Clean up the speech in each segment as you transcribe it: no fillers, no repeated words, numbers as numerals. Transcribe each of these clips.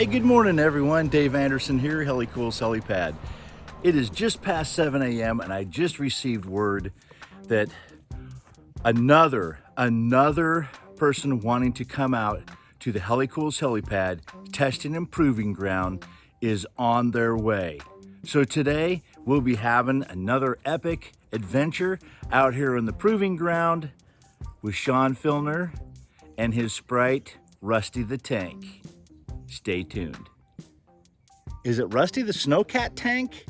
Hey, good morning everyone. Dave Anderson here, Helicool's Helipad. It is just past 7 a.m. and I just received word that another person wanting to come out to the Helicool's Helipad testing and proving ground is on their way. So today we'll be having another epic adventure out here in the proving ground with Sean Fillner and his Spryte, Rusty the Tank. Stay tuned. Is it Rusty the SNOWCAT tank?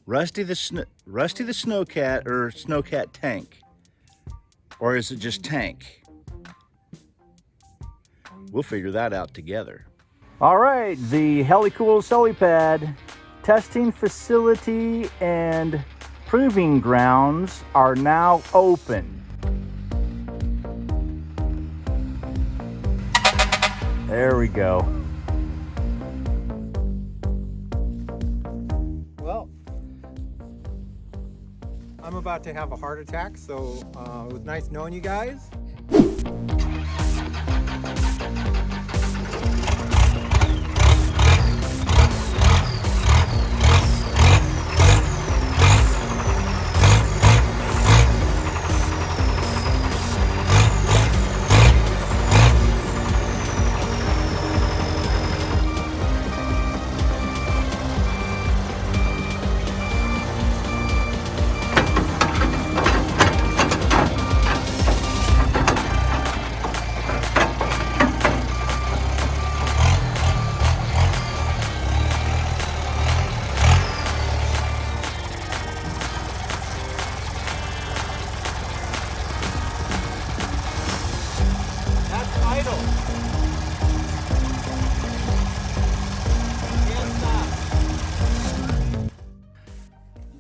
Rusty the SNOWCAT or SNOWCAT tank? Or is it just tank? We'll figure that out together. All right, the Helicool's Helipad testing facility and proving grounds are now open. There we go. Well, I'm about to have a heart attack, so it was nice knowing you guys.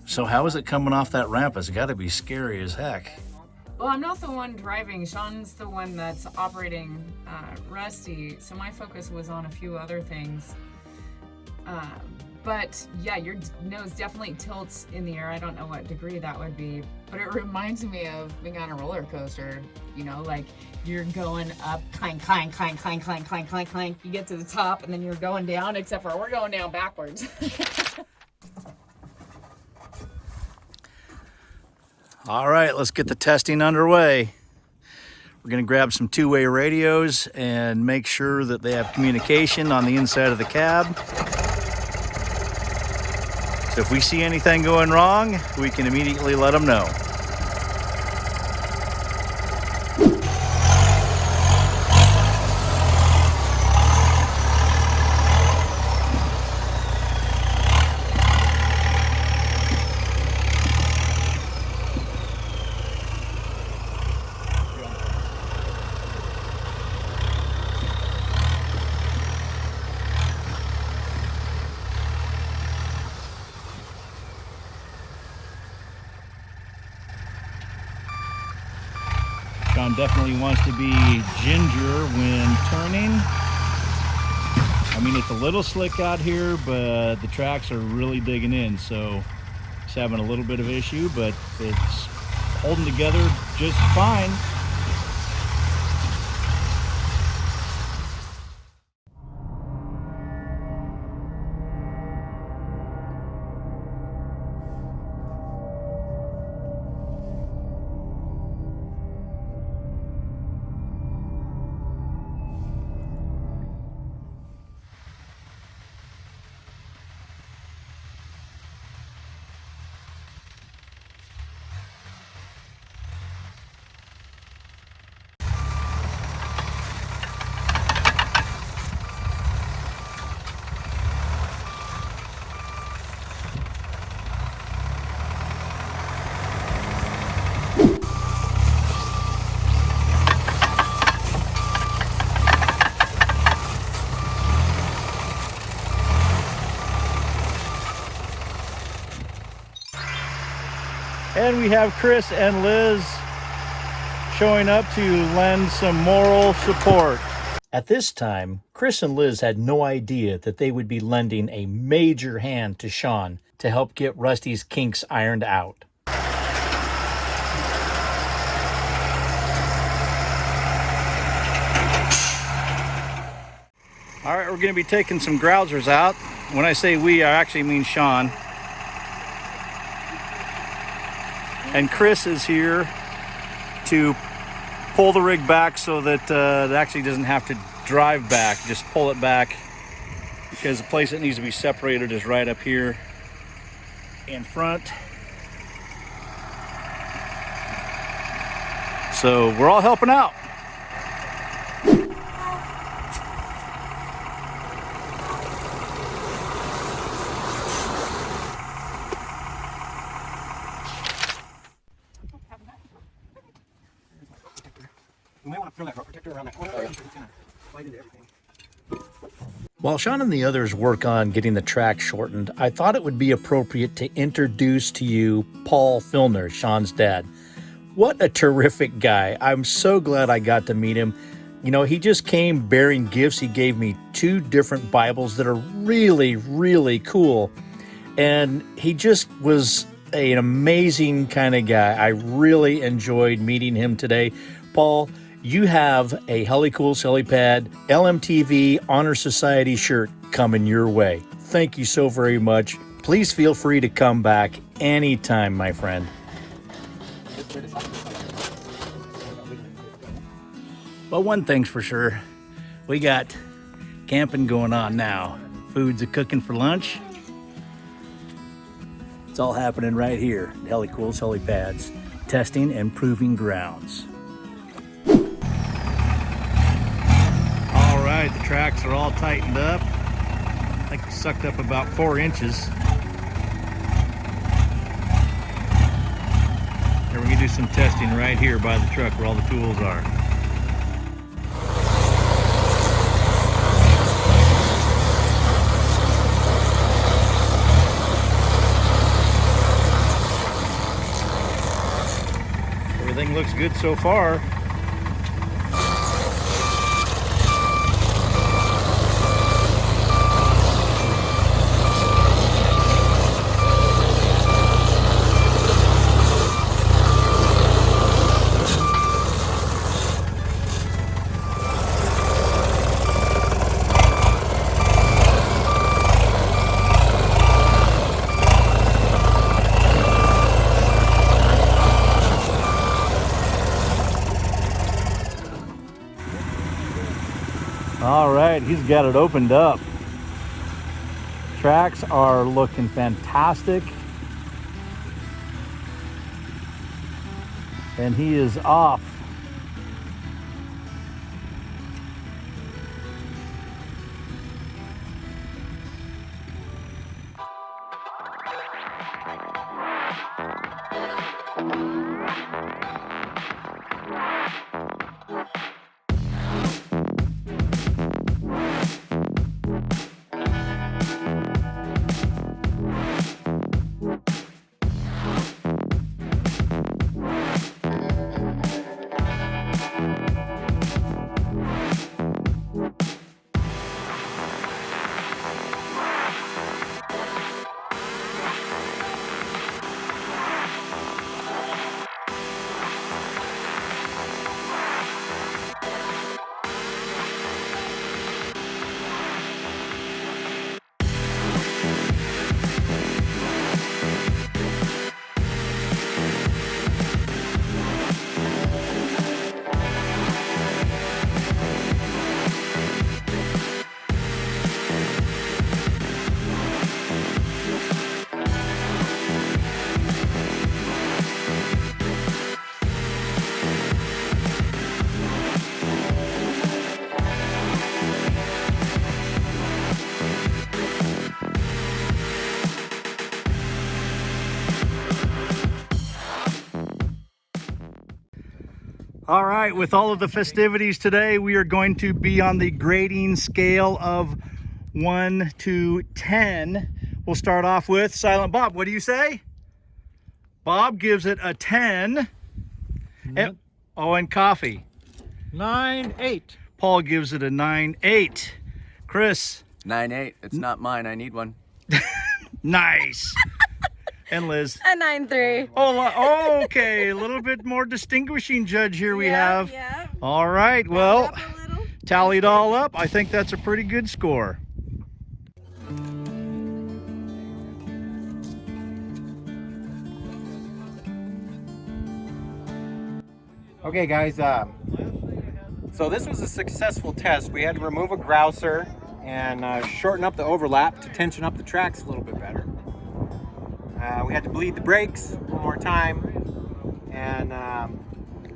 So how is it coming off that ramp? It's got to be scary as heck. Well, I'm not the one driving. Sean's the one that's operating Rusty, so my focus was on a few other things. But yeah, your nose definitely tilts in the air. I don't know what degree that would be, but it reminds me of being on a roller coaster. You know, like you're going up, clank, clank, clank, clank, clank, clank, clank, clank. You get to the top, and then you're going down, except for we're going down backwards. All right, let's get the testing underway. We're gonna grab some two-way radios and make sure that they have communication on the inside of the cab. So if we see anything going wrong, we can immediately let them know. Sean definitely wants to be ginger when turning. I mean, it's a little slick out here, but the tracks are really digging in, so it's having a little bit of issue, but it's holding together just fine. And we have Kris and Liz showing up to lend some moral support. At this time, Kris and Liz had no idea that they would be lending a major hand to Sean to help get Rusty's kinks ironed out. All right, we're going to be taking some grousers out. When I say we, I actually mean Sean. And Kris is here to pull the rig back so that it actually doesn't have to drive back. Just pull it back, because the place that needs to be separated is right up here in front. So we're all helping out. You might want to throw that protector around that corner. It's gonna bite into everything. While Sean and the others work on getting the track shortened, I thought it would be appropriate to introduce to you Paul Fillner, Sean's dad. What a terrific guy. I'm so glad I got to meet him. You know, he just came bearing gifts. He gave me 2 different Bibles that are really, really cool. And he just was an amazing kind of guy. I really enjoyed meeting him today. Paul, you have a Helicool Helipad LMTV Honor Society shirt coming your way. Thank you so very much. Please feel free to come back anytime, my friend. Well, one thing's for sure. We got camping going on now. Food's a-cooking for lunch. It's all happening right here at Helicool's Helipads, testing and proving grounds. All right, the tracks are all tightened up. I think we sucked up about 4 inches. And we're gonna do some testing right here by the truck where all the tools are. Everything looks good so far. All right, he's got it opened up. Tracks are looking fantastic. And he is off. All right, with all of the festivities today, we are going to be on the grading scale of 1 to 10. We'll start off with Silent Bob. What do you say? Bob gives it a 10. And, and coffee. 9-8. Paul gives it a 9-8. Kris. 9-8. It's not mine. I need one. Nice. And Liz. A 9-3. Oh, okay. A little bit more distinguishing judge here we have. Yeah. All right. Well, Tallied all up, I think that's a pretty good score. Okay guys, so this was a successful test. We had to remove a grouser and shorten up the overlap to tension up the tracks a little bit better. We had to bleed the brakes one more time, and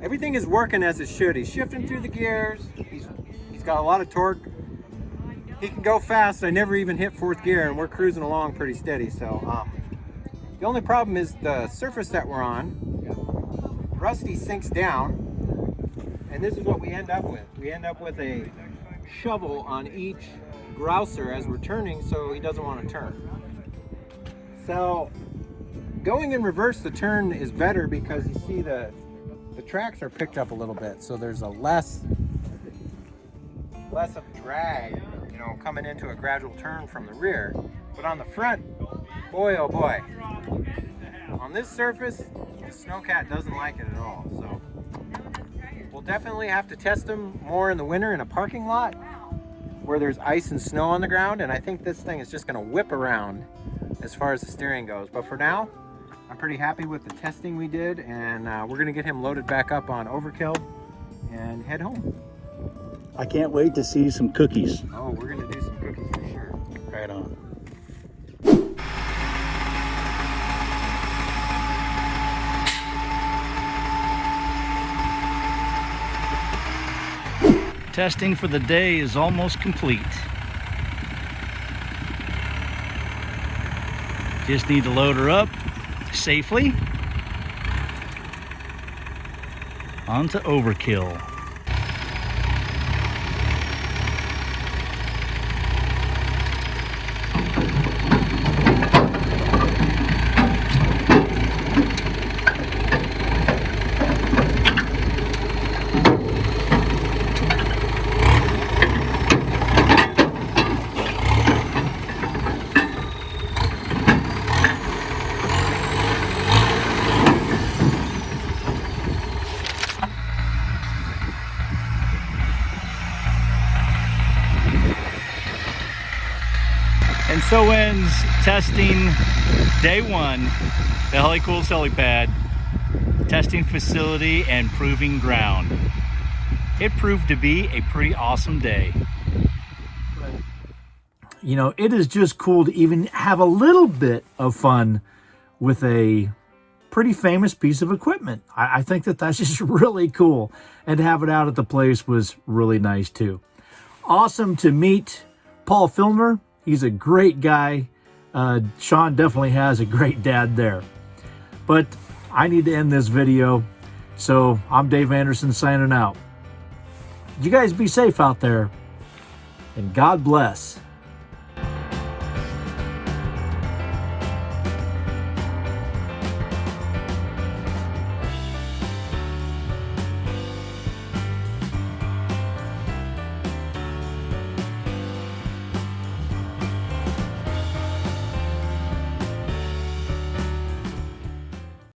everything is working as it should. He's shifting through the gears. He's got a lot of torque. He can go fast. I never even hit fourth gear, and we're cruising along pretty steady. So the only problem is the surface that we're on. Rusty sinks down, and this is what we end up with. We end up with a shovel on each grouser as we're turning, so he doesn't want to turn. So going in reverse, the turn is better because you see the tracks are picked up a little bit, so there's a less of drag, you know, coming into a gradual turn from the rear. But on the front, boy oh boy, on this surface, the SNOWCAT doesn't like it at all. So we'll definitely have to test them more in the winter in a parking lot where there's ice and snow on the ground, and I think this thing is just going to whip around as far as the steering goes. But for now, I'm pretty happy with the testing we did, and we're going to get him loaded back up on Overkill and head home. I can't wait to see some cookies. Oh, we're going to do some cookies for sure. Right on. Testing for the day is almost complete. Just need to load her up safely onto Overkill. And so ends testing day one, the Helicool Helipad testing facility and proving ground. It proved to be a pretty awesome day. You know, it is just cool to even have a little bit of fun with a pretty famous piece of equipment. I think that that's just really cool. And to have it out at the place was really nice too. Awesome to meet Paul Fillner. He's a great guy. Sean definitely has a great dad there. But I need to end this video, so I'm Dave Anderson signing out. You guys be safe out there, and God bless.